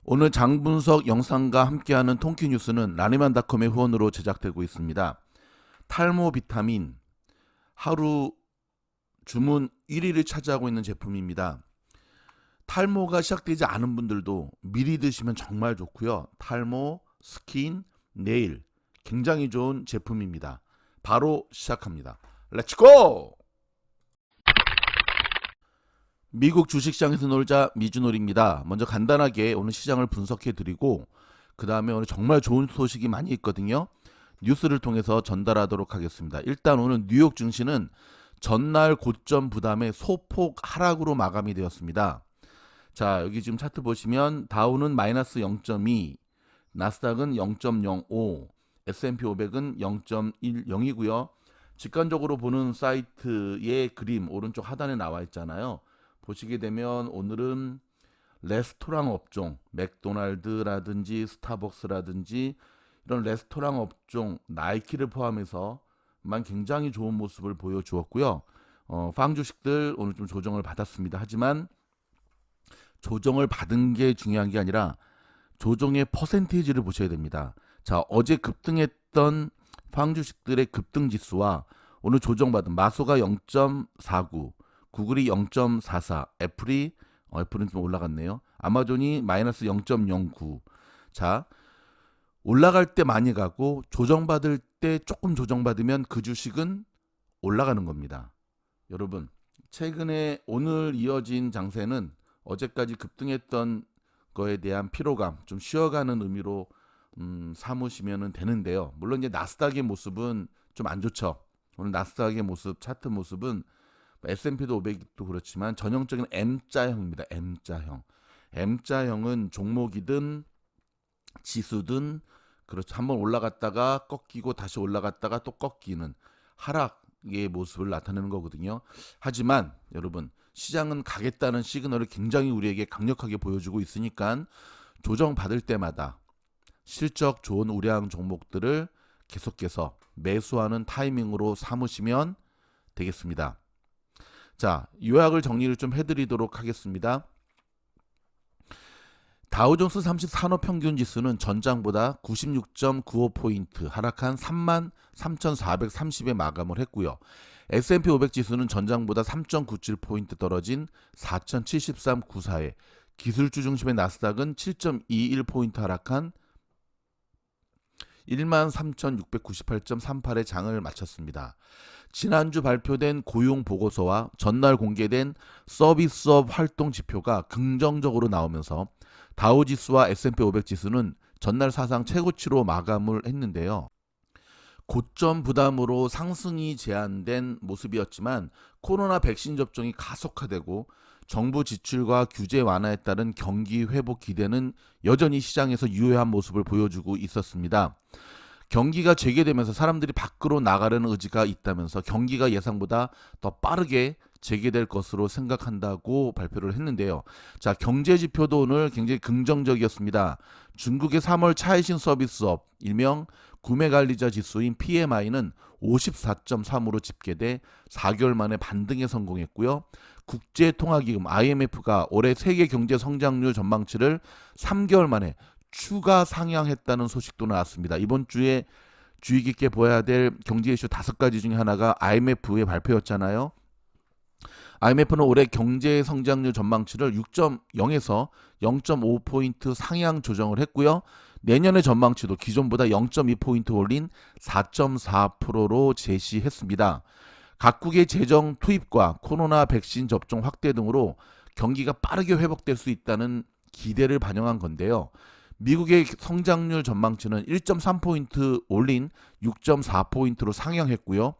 오늘 장분석 영상과 함께하는 통키뉴스는 라니만닷컴의 후원으로 제작되고 있습니다. 탈모 비타민 하루 주문 1위를 차지하고 있는 제품입니다. 탈모가 시작되지 않은 분들도 미리 드시면 정말 좋고요. 탈모, 스킨, 네일 굉장히 좋은 제품입니다. 바로 시작합니다. 렛츠고! 미국 주식시장에서 놀자 미주놀입니다. 먼저 간단하게 오늘 시장을 분석해 드리고 그 다음에 오늘 정말 좋은 소식이 많이 있거든요. 뉴스를 통해서 전달하도록 하겠습니다. 일단 오늘 뉴욕 증시는 전날 고점 부담의 소폭 하락으로 마감이 되었습니다. 자, 여기 지금 차트 보시면 다우는 마이너스 0.2, 나스닥은 0.05, S&P 500은 0.10이고요. 직관적으로 보는 사이트의 그림 오른쪽 하단에 나와 있잖아요. 보시게 되면 오늘은 레스토랑 업종, 맥도날드라든지 스타벅스라든지 이런 레스토랑 업종, 나이키를 포함해서만 굉장히 좋은 모습을 보여주었고요. 빵 주식들 오늘 좀 조정을 받았습니다. 하지만 조정을 받은 게 중요한 게 아니라 조정의 퍼센테이지를 보셔야 됩니다. 자, 어제 급등했던 빵 주식들의 급등 지수와 오늘 조정받은 마소가 0.49, 구글이 0.44, 애플은 좀 올라갔네요. 아마존이 마이너스 0.09. 자, 올라갈 때 많이 가고 조정받을 때 조금 조정받으면 그 주식은 올라가는 겁니다. 여러분, 최근에 오늘 이어진 장세는 어제까지 급등했던 거에 대한 피로감, 좀 쉬어가는 의미로 삼으시면 되는데요. 물론 이제 나스닥의 모습은 좀 안 좋죠. 오늘 나스닥의 모습, 차트 모습은 S&P도 500도 그렇지만 전형적인 M자형입니다. M자형. M자형은 종목이든 지수든 그렇죠. 한번 올라갔다가 꺾이고 다시 올라갔다가 또 꺾이는 하락의 모습을 나타내는 거거든요. 하지만 여러분, 시장은 가겠다는 시그널을 굉장히 우리에게 강력하게 보여주고 있으니까 조정받을 때마다 실적 좋은 우량 종목들을 계속해서 매수하는 타이밍으로 삼으시면 되겠습니다. 자, 요약을 정리를 좀 해드리도록 하겠습니다. 다우존스 30 산업평균지수는 전장보다 96.95포인트 하락한 33,430에 마감을 했고요. S&P 500 지수는 전장보다 3.97포인트 떨어진 4,073.94에, 기술주 중심의 나스닥은 7.21포인트 하락한 13,698.38에 장을 마쳤습니다. 지난주 발표된 고용 보고서와 전날 공개된 서비스업 활동 지표가 긍정적으로 나오면서 다우지수와 S&P 500 지수는 전날 사상 최고치로 마감을 했는데요. 고점 부담으로 상승이 제한된 모습이었지만 코로나 백신 접종이 가속화되고 정부 지출과 규제 완화에 따른 경기 회복 기대는 여전히 시장에서 유효한 모습을 보여주고 있었습니다. 경기가 재개되면서 사람들이 밖으로 나가려는 의지가 있다면서 경기가 예상보다 더 빠르게 재개될 것으로 생각한다고 발표를 했는데요. 자, 경제 지표도 오늘 굉장히 긍정적이었습니다. 중국의 3월 차이신 서비스업, 일명 구매관리자 지수인 PMI는 54.3으로 집계돼 4개월 만에 반등에 성공했고요. 국제통화기금 IMF가 올해 세계 경제 성장률 전망치를 3개월 만에 추가 상향했다는 소식도 나왔습니다. 이번 주에 주의 깊게 보아야 될 경제 이슈 5가지 중에 하나가 IMF의 발표였잖아요. IMF는 올해 경제 성장률 전망치를 6.0에서 0.5포인트 상향 조정을 했고요. 내년의 전망치도 기존보다 0.2포인트 올린 4.4%로 제시했습니다. 각국의 재정 투입과 코로나 백신 접종 확대 등으로 경기가 빠르게 회복될 수 있다는 기대를 반영한 건데요. 미국의 성장률 전망치는 1.3포인트 올린 6.4포인트로 상향했고요.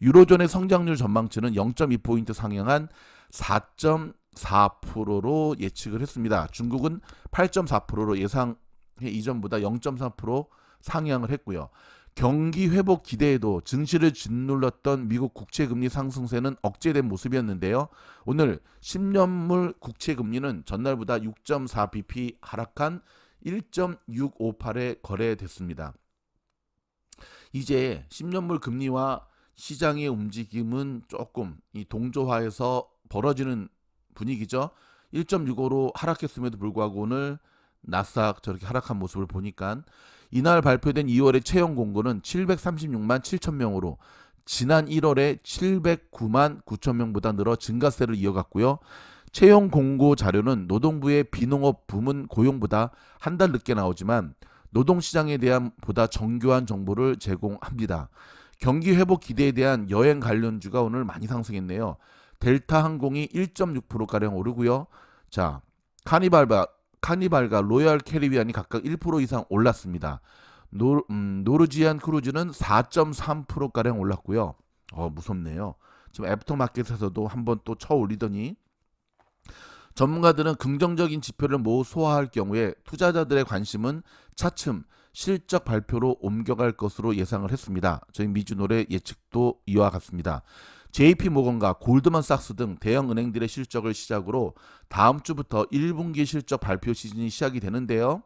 유로존의 성장률 전망치는 0.2포인트 상향한 4.4%로 예측을 했습니다. 중국은 8.4%로 예상해 이전보다 0.3% 상향을 했고요. 경기 회복 기대에도 증시를 짓눌렀던 미국 국채금리 상승세는 억제된 모습이었는데요. 오늘 10년물 국채금리는 전날보다 6.4bp 하락한 1.658에 거래됐습니다. 이제 10년물 금리와 시장의 움직임은 조금 이 동조화해서 벌어지는 분위기죠. 1.65로 하락했음에도 불구하고 오늘 나스닥 저렇게 하락한 모습을 보니까 이날 발표된 2월의 채용 공고는 736만 7천 명으로 지난 1월에 709만 9천 명보다 늘어 증가세를 이어갔고요. 채용 공고 자료는 노동부의 비농업 부문 고용보다 한 달 늦게 나오지만 노동시장에 대한 보다 정교한 정보를 제공합니다. 경기 회복 기대에 대한 여행 관련주가 오늘 많이 상승했네요. 델타 항공이 1.6%가량 오르고요. 자, 카니발과 로얄 캐리비안이 각각 1% 이상 올랐습니다. 노르지안 크루즈는 4.3%가량 올랐고요. 무섭네요. 지금 애프터마켓에서도 한번 또 쳐 올리더니 전문가들은 긍정적인 지표를 모두 소화할 경우에 투자자들의 관심은 차츰 실적 발표로 옮겨갈 것으로 예상을 했습니다. 저희 미주노래 예측도 이와 같습니다. JP모건과 골드만삭스 등 대형 은행들의 실적을 시작으로 다음 주부터 1분기 실적 발표 시즌이 시작이 되는데요.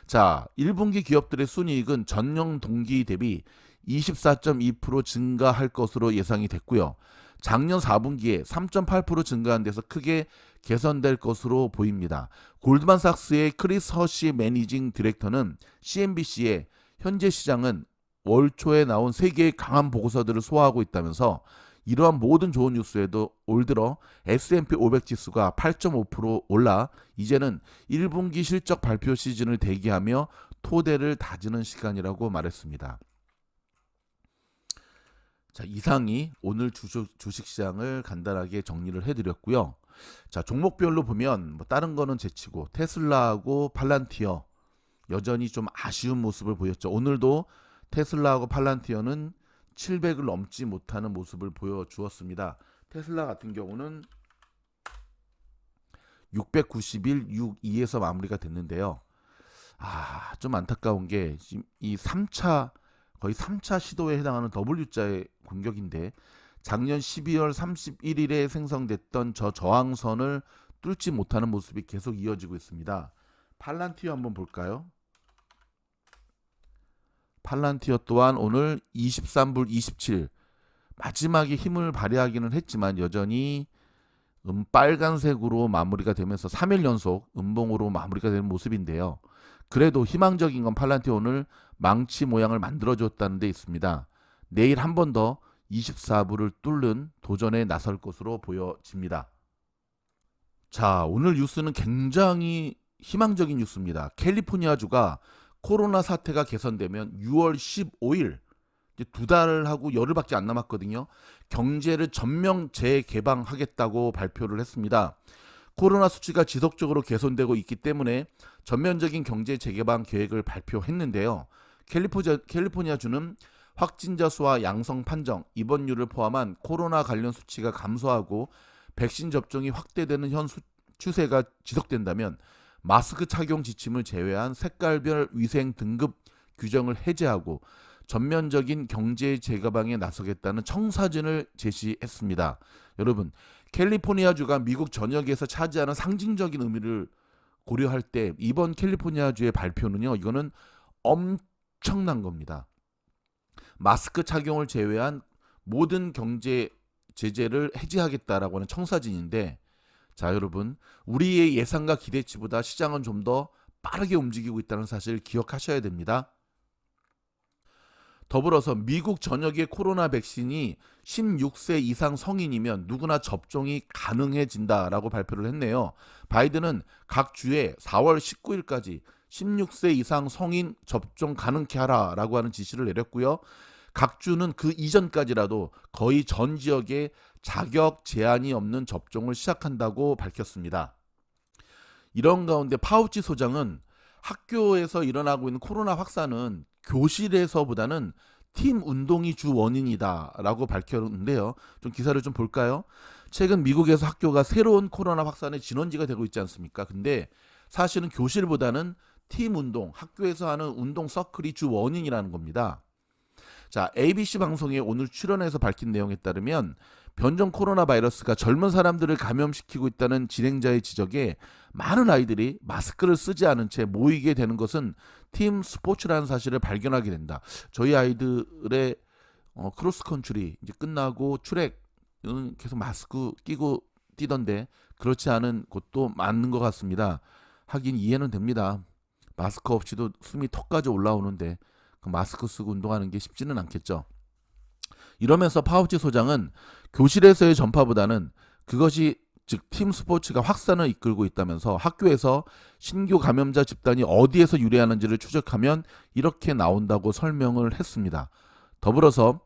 자, 1분기 기업들의 순이익은 전년 동기 대비 24.2% 증가할 것으로 예상이 됐고요. 작년 4분기에 3.8% 증가한 데서 크게 개선될 것으로 보입니다. 골드만삭스의 크리스 허시 매니징 디렉터는 CNBC에 현재 시장은 월 초에 나온 3개의 강한 보고서들을 소화하고 있다면서 이러한 모든 좋은 뉴스에도 올 들어 S&P 500 지수가 8.5% 올라 이제는 1분기 실적 발표 시즌을 대기하며 토대를 다지는 시간이라고 말했습니다. 자, 이상이 오늘 주식시장을 간단하게 정리를 해드렸고요. 자, 종목별로 보면 다른 거는 제치고 테슬라하고 팔란티어 여전히 좀 아쉬운 모습을 보였죠. 오늘도 테슬라하고 팔란티어는 700을 넘지 못하는 모습을 보여주었습니다. 테슬라 같은 경우는 691, 62에서 마무리가 됐는데요. 좀 안타까운 게 지금 이 3차 거의 3차 시도에 해당하는 W자의 공격인데 작년 12월 31일에 생성됐던 저 저항선을 뚫지 못하는 모습이 계속 이어지고 있습니다. 팔란티어 한번 볼까요? 팔란티어 또한 오늘 23불 27 마지막에 힘을 발휘하기는 했지만 여전히 빨간색으로 마무리가 되면서 3일 연속 음봉으로 마무리가 되는 모습인데요. 그래도 희망적인 건 팔란티어 오늘 망치 모양을 만들어줬다는 데 있습니다. 내일 한 번 더 24불을 뚫는 도전에 나설 것으로 보여집니다. 자, 오늘 뉴스는 굉장히 희망적인 뉴스입니다. 캘리포니아주가 코로나 사태가 개선되면 6월 15일 이제 2달하고 열흘밖에 안 남았거든요. 경제를 전면 재개방하겠다고 발표를 했습니다. 코로나 수치가 지속적으로 개선되고 있기 때문에 전면적인 경제 재개방 계획을 발표했는데요. 캘리포니아주는 확진자 수와 양성 판정, 입원율을 포함한 코로나 관련 수치가 감소하고 백신 접종이 확대되는 현 추세가 지속된다면 마스크 착용 지침을 제외한 색깔별 위생 등급 규정을 해제하고 전면적인 경제 재개방에 나서겠다는 청사진을 제시했습니다. 여러분, 캘리포니아주가 미국 전역에서 차지하는 상징적인 의미를 고려할 때 이번 캘리포니아주의 발표는요, 이거는 엄청난 겁니다. 마스크 착용을 제외한 모든 경제 제재를 해제하겠다라고 하는 청사진인데, 자, 여러분, 우리의 예상과 기대치보다 시장은 좀 더 빠르게 움직이고 있다는 사실을 기억하셔야 됩니다. 더불어서 미국 전역의 코로나 백신이 16세 이상 성인이면 누구나 접종이 가능해진다라고 발표를 했네요. 바이든은 각 주에 4월 19일까지 16세 이상 성인 접종 가능케 하라라고 하는 지시를 내렸고요. 각 주는 그 이전까지라도 거의 전 지역에 자격 제한이 없는 접종을 시작한다고 밝혔습니다. 이런 가운데 파우치 소장은 학교에서 일어나고 있는 코로나 확산은 교실에서보다는 팀 운동이 주 원인이다 라고 밝혔는데요. 좀 기사를 좀 볼까요? 최근 미국에서 학교가 새로운 코로나 확산의 진원지가 되고 있지 않습니까? 근데 사실은 교실보다는 팀 운동, 학교에서 하는 운동 서클이 주 원인이라는 겁니다. 자, ABC 방송에 오늘 출연해서 밝힌 내용에 따르면 변종 코로나 바이러스가 젊은 사람들을 감염시키고 있다는 진행자의 지적에 많은 아이들이 마스크를 쓰지 않은 채 모이게 되는 것은 팀 스포츠라는 사실을 발견하게 된다. 저희 아이들의 크로스컨트리 이제 끝나고 트랙은 계속 마스크 끼고 뛰던데 그렇지 않은 곳도 많은 것 같습니다. 하긴 이해는 됩니다. 마스크 없이도 숨이 턱까지 올라오는데 그 마스크 쓰고 운동하는 게 쉽지는 않겠죠. 이러면서 파우치 소장은 교실에서의 전파보다는 그것이 즉 팀 스포츠가 확산을 이끌고 있다면서 학교에서 신규 감염자 집단이 어디에서 유래하는지를 추적하면 이렇게 나온다고 설명을 했습니다. 더불어서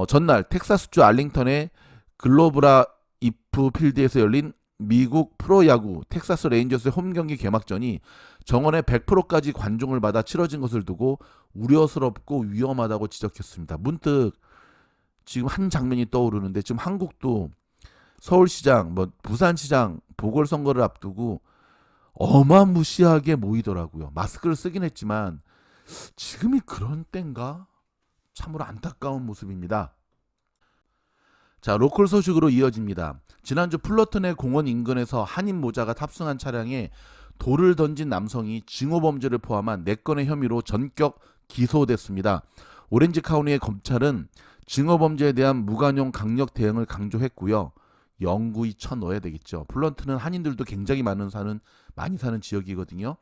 전날 텍사스주 알링턴의 글로브라 이프 필드에서 열린 미국 프로야구 텍사스 레인저스의 홈경기 개막전이 정원의 100%까지 관중을 받아 치러진 것을 두고 우려스럽고 위험하다고 지적했습니다. 문득 지금 한 장면이 떠오르는데 지금 한국도 서울시장, 부산시장 보궐선거를 앞두고 어마무시하게 모이더라고요. 마스크를 쓰긴 했지만 지금이 그런 때인가? 참으로 안타까운 모습입니다. 자, 로컬 소식으로 이어집니다. 지난주 플러튼의 공원 인근에서 한인 모자가 탑승한 차량에 돌을 던진 남성이 증오범죄를 포함한 4건의 혐의로 전격 기소됐습니다. 오렌지 카운티의 검찰은 증오범죄에 대한 무관용 강력 대응을 강조했고요. 영구히 쳐넣어야 되겠죠. 플러튼은 한인들도 굉장히 많이 사는 지역이거든요.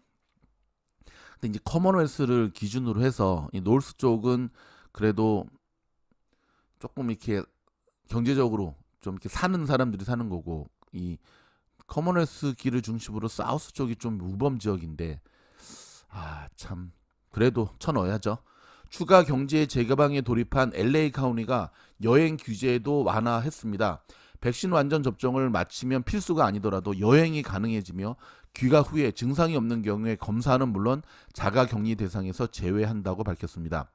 근데 이제 커먼웰스를 기준으로 해서 이 노스 쪽은 그래도 조금 이렇게 경제적으로 좀 이렇게 사는 사람들이 사는 거고, 이 커먼웰스 길을 중심으로 사우스 쪽이 좀 우범 지역인데 참 그래도 쳐넣어야죠. 추가 경제 재개방에 돌입한 LA 카운티가 여행 규제도 완화했습니다. 백신 완전 접종을 마치면 필수가 아니더라도 여행이 가능해지며 귀가 후에 증상이 없는 경우에 검사는 물론 자가 격리 대상에서 제외한다고 밝혔습니다.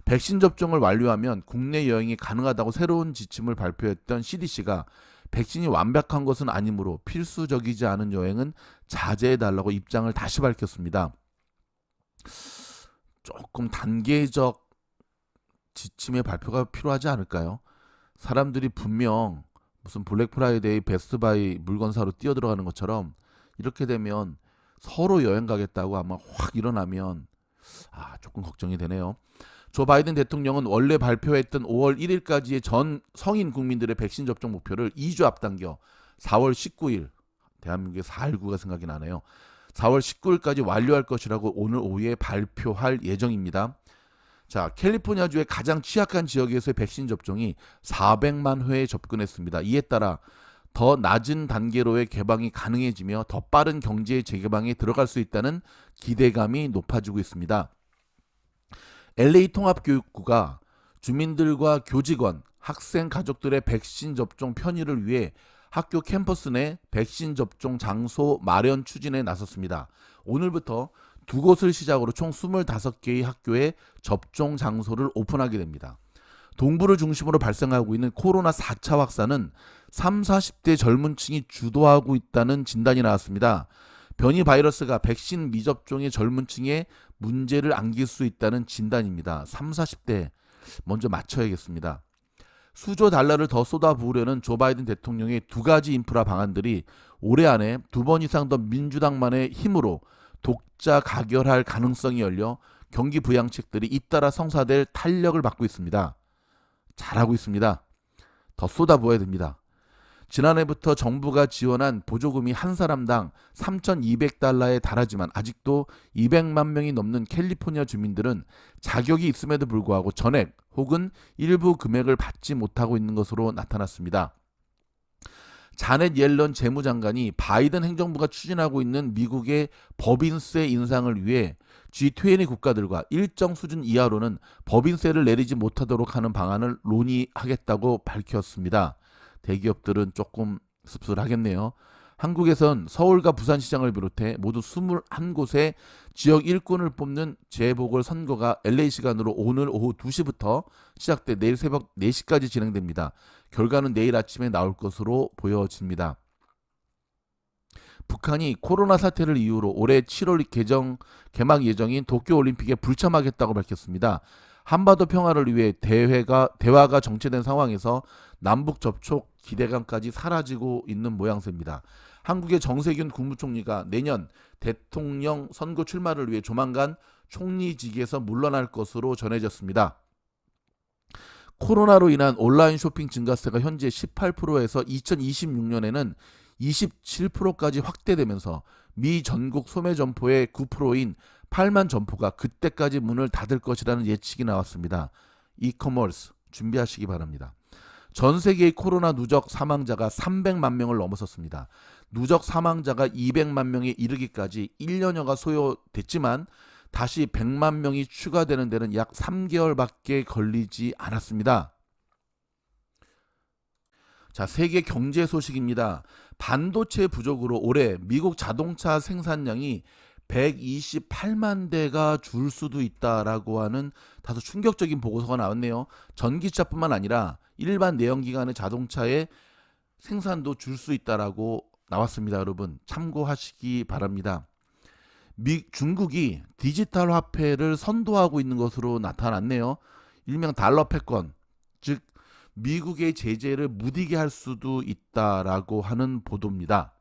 백신 접종을 완료하면 국내 여행이 가능하다고 새로운 지침을 발표했던 CDC가 백신이 완벽한 것은 아니므로 필수적이지 않은 여행은 자제해달라고 입장을 다시 밝혔습니다. 조금 단계적 지침의 발표가 필요하지 않을까요? 사람들이 분명 무슨 블랙 프라이데이 베스트바이 물건 사러 뛰어들어가는 것처럼 이렇게 되면 서로 여행 가겠다고 아마 확 일어나면 조금 걱정이 되네요. 조 바이든 대통령은 원래 발표했던 5월 1일까지의 전 성인 국민들의 백신 접종 목표를 2주 앞당겨 4월 19일, 대한민국의 4.19가 생각이 나네요. 4월 19일까지 완료할 것이라고 오늘 오후에 발표할 예정입니다. 자, 캘리포니아주의 가장 취약한 지역에서의 백신 접종이 400만 회에 접근했습니다. 이에 따라 더 낮은 단계로의 개방이 가능해지며 더 빠른 경제 재개방에 들어갈 수 있다는 기대감이 높아지고 있습니다. LA 통합교육부가 주민들과 교직원, 학생 가족들의 백신 접종 편의를 위해 학교 캠퍼스 내 백신 접종 장소 마련 추진에 나섰습니다. 오늘부터 2곳을 시작으로 총 25개의 학교에 접종 장소를 오픈하게 됩니다. 동부를 중심으로 발생하고 있는 코로나 4차 확산은 30, 40대 젊은 층이 주도하고 있다는 진단이 나왔습니다. 변이 바이러스가 백신 미접종의 젊은 층에 문제를 안길 수 있다는 진단입니다. 30, 40대 먼저 맞춰야겠습니다. 수조 달러를 더 쏟아부으려는 조 바이든 대통령의 2가지 인프라 방안들이 올해 안에 2번 이상 더 민주당만의 힘으로 독자 가결할 가능성이 열려 경기 부양책들이 잇따라 성사될 탄력을 받고 있습니다. 잘하고 있습니다. 더 쏟아부어야 됩니다. 지난해부터 정부가 지원한 보조금이 한 사람당 3,200달러에 달하지만 아직도 200만 명이 넘는 캘리포니아 주민들은 자격이 있음에도 불구하고 전액 혹은 일부 금액을 받지 못하고 있는 것으로 나타났습니다. 자넷 옐런 재무장관이 바이든 행정부가 추진하고 있는 미국의 법인세 인상을 위해 G20 국가들과 일정 수준 이하로는 법인세를 내리지 못하도록 하는 방안을 논의하겠다고 밝혔습니다. 대기업들은 조금 씁쓸하겠네요. 한국에선 서울과 부산시장을 비롯해 모두 21곳의 지역 일꾼을 뽑는 재보궐선거가 LA 시간으로 오늘 오후 2시부터 시작돼 내일 새벽 4시까지 진행됩니다. 결과는 내일 아침에 나올 것으로 보여집니다. 북한이 코로나 사태를 이유로 올해 7월 개막 예정인 도쿄올림픽에 불참하겠다고 밝혔습니다. 한반도 평화를 위해 대화가 정체된 상황에서 남북 접촉 기대감까지 사라지고 있는 모양새입니다. 한국의 정세균 국무총리가 내년 대통령 선거 출마를 위해 조만간 총리직에서 물러날 것으로 전해졌습니다. 코로나로 인한 온라인 쇼핑 증가세가 현재 18%에서 2026년에는 27%까지 확대되면서 미 전국 소매 점포의 9%인 8만 점포가 그때까지 문을 닫을 것이라는 예측이 나왔습니다. 이커머스 준비하시기 바랍니다. 전 세계의 코로나 누적 사망자가 300만 명을 넘어섰습니다. 누적 사망자가 200만 명에 이르기까지 1년여가 소요됐지만 다시 100만 명이 추가되는 데는 약 3개월밖에 걸리지 않았습니다. 자, 세계 경제 소식입니다. 반도체 부족으로 올해 미국 자동차 생산량이 128만 대가 줄 수도 있다라고 하는 다소 충격적인 보고서가 나왔네요. 전기차뿐만 아니라 일반 내연기관의 자동차의 생산도 줄 수 있다라고 나왔습니다. 여러분 참고하시기 바랍니다. 중국이 디지털 화폐를 선도하고 있는 것으로 나타났네요. 일명 달러 패권, 즉 미국의 제재를 무디게 할 수도 있다라고 하는 보도입니다.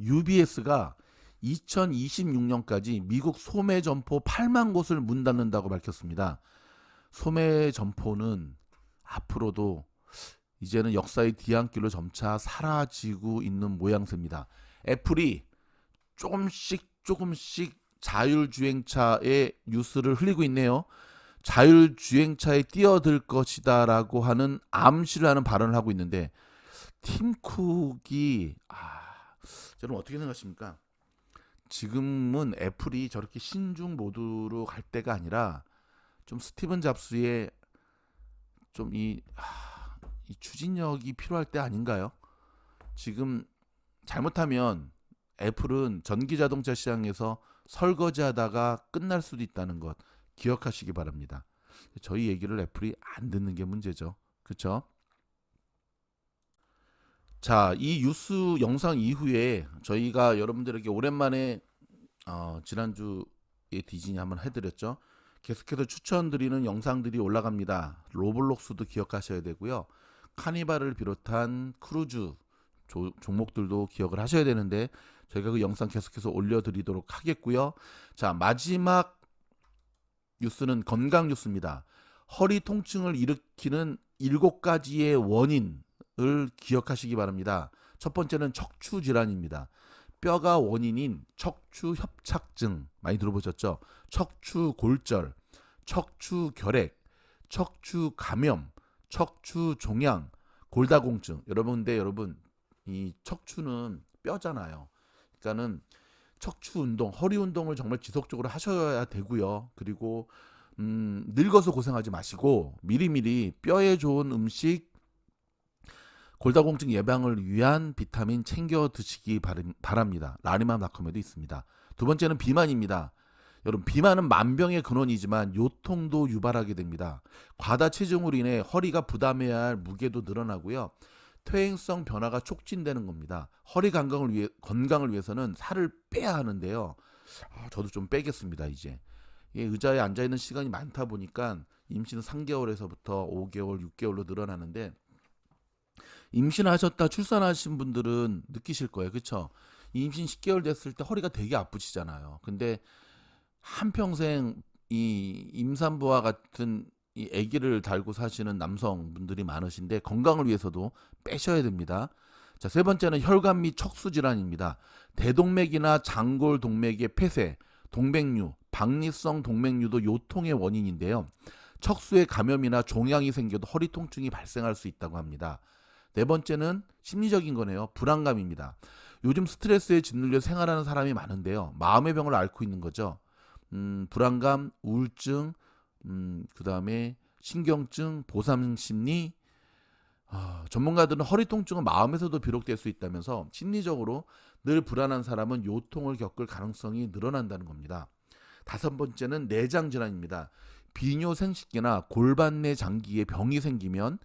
UBS가 2026년까지 미국 소매 점포 8만 곳을 문 닫는다고 밝혔습니다. 소매 점포는 앞으로도 이제는 역사의 뒤안길로 점차 사라지고 있는 모양새입니다. 애플이 조금씩 자율주행차의 뉴스를 흘리고 있네요. 자율주행차에 뛰어들 것이다라고 하는 암시를 하는 발언을 하고 있는데 팀 쿡이 여러분 어떻게 생각하십니까? 지금은 애플이 저렇게 신중 모드로 갈 때가 아니라 좀 스티븐 잡스의 좀 이 추진력이 필요할 때 아닌가요? 지금 잘못하면 애플은 전기자동차 시장에서 설거지하다가 끝날 수도 있다는 것 기억하시기 바랍니다. 저희 얘기를 애플이 안 듣는 게 문제죠. 그렇죠? 자, 이 뉴스 영상 이후에 저희가 여러분들에게 오랜만에 지난주에 디즈니 한번 해드렸죠. 계속해서 추천드리는 영상들이 올라갑니다. 로블록스도 기억하셔야 되고요. 카니발을 비롯한 크루즈 종목들도 기억을 하셔야 되는데 저희가 그 영상 계속해서 올려드리도록 하겠고요. 자, 마지막 뉴스는 건강 뉴스입니다. 허리 통증을 일으키는 7가지의 원인을 기억하시기 바랍니다. 첫 번째는 척추 질환입니다. 뼈가 원인인 척추 협착증 많이 들어보셨죠? 척추 골절, 척추 결핵, 척추 감염, 척추 종양, 골다공증. 여러분 이 척추는 뼈잖아요. 그러니까는 척추 운동, 허리 운동을 정말 지속적으로 하셔야 되고요. 그리고 늙어서 고생하지 마시고 미리미리 뼈에 좋은 음식, 골다공증 예방을 위한 비타민 챙겨 드시기 바랍니다. 라니맘닷컴에도 있습니다. 두 번째는 비만입니다. 여러분 비만은 만병의 근원이지만 요통도 유발하게 됩니다. 과다 체중으로 인해 허리가 부담해야 할 무게도 늘어나고요. 퇴행성 변화가 촉진되는 겁니다. 허리 건강을 위해서는 살을 빼야 하는데요. 저도 좀 빼겠습니다. 이제 의자에 앉아있는 시간이 많다 보니까 임신 3개월에서부터 5개월, 6개월로 늘어나는데 임신하셨다 출산하신 분들은 느끼실 거예요. 그렇죠? 임신 10개월 됐을 때 허리가 되게 아프시잖아요. 근데 한평생 이 임산부와 같은 이 아기를 달고 사시는 남성분들이 많으신데 건강을 위해서도 빼셔야 됩니다. 자, 세 번째는 혈관 및 척수 질환입니다. 대동맥이나 장골 동맥의 폐쇄, 동맥류, 박리성 동맥류도 요통의 원인인데요. 척수에 감염이나 종양이 생겨도 허리 통증이 발생할 수 있다고 합니다. 네 번째는 심리적인 거네요. 불안감입니다. 요즘 스트레스에 짓눌려 생활하는 사람이 많은데요. 마음의 병을 앓고 있는 거죠. 불안감, 우울증, 그 다음에 신경증, 보상심리. 전문가들은 허리 통증은 마음에서도 비록될 수 있다면서 심리적으로 늘 불안한 사람은 요통을 겪을 가능성이 늘어난다는 겁니다. 다섯 번째는 내장 질환입니다. 비뇨생식기나 골반 내 장기에 병이 생기면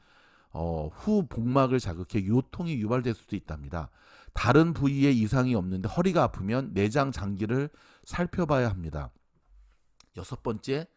후 복막을 자극해 요통이 유발될 수도 있답니다. 다른 부위에 이상이 없는데 허리가 아프면 내장 장기를 살펴봐야 합니다. 여섯 번째,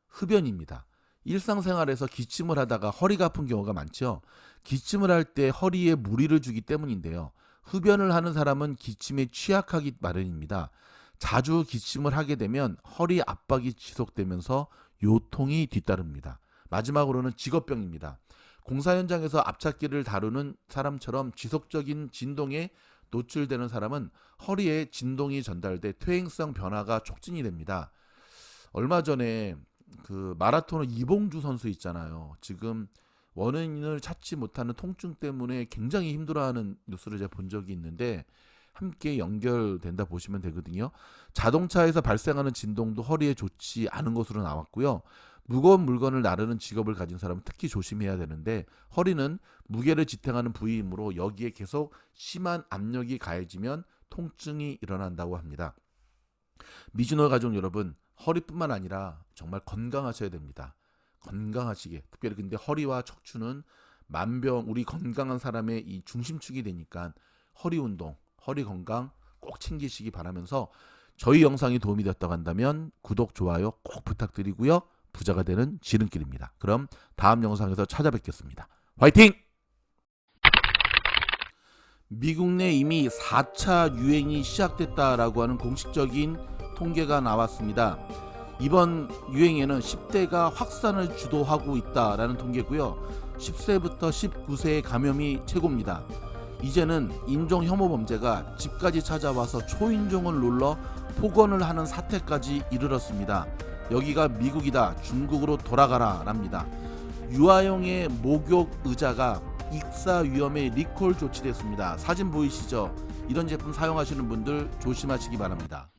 흡연입니다. 일상생활에서 기침을 하다가 허리가 아픈 경우가 많죠. 기침을 할 때 허리에 무리를 주기 때문인데요. 흡연을 하는 사람은 기침에 취약하기 마련입니다. 자주 기침을 하게 되면 허리 압박이 지속되면서 요통이 뒤따릅니다. 마지막으로는 직업병입니다. 공사 현장에서 앞찾기를 다루는 사람처럼 지속적인 진동에 노출되는 사람은 허리에 진동이 전달돼 퇴행성 변화가 촉진이 됩니다. 얼마 전에 그 마라토너 이봉주 선수 있잖아요. 지금 원인을 찾지 못하는 통증 때문에 굉장히 힘들어하는 뉴스를 제가 본 적이 있는데 함께 연결된다 보시면 되거든요. 자동차에서 발생하는 진동도 허리에 좋지 않은 것으로 나왔고요. 무거운 물건을 나르는 직업을 가진 사람은 특히 조심해야 되는데 허리는 무게를 지탱하는 부위이므로 여기에 계속 심한 압력이 가해지면 통증이 일어난다고 합니다. 미즈노 가족 여러분, 허리뿐만 아니라 정말 건강하셔야 됩니다. 건강하시게. 특별히 근데 허리와 척추는 우리 건강한 사람의 이 중심축이 되니까 허리 운동, 허리 건강 꼭 챙기시기 바라면서 저희 영상이 도움이 되었다고 한다면 구독, 좋아요 꼭 부탁드리고요. 부자가 되는 지름길입니다. 그럼 다음 영상에서 찾아뵙겠습니다. 화이팅! 미국 내 이미 4차 유행이 시작됐다라고 하는 공식적인 통계가 나왔습니다. 이번 유행에는 10대가 확산을 주도하고 있다라는 통계고요. 10세부터 19세의 감염이 최고입니다. 이제는 인종 혐오 범죄가 집까지 찾아와서 초인종을 눌러 폭언을 하는 사태까지 이르렀습니다. 여기가 미국이다. 중국으로 돌아가라 랍니다. 유아용의 목욕 의자가 익사 위험에 리콜 조치됐습니다. 사진 보이시죠? 이런 제품 사용하시는 분들 조심하시기 바랍니다.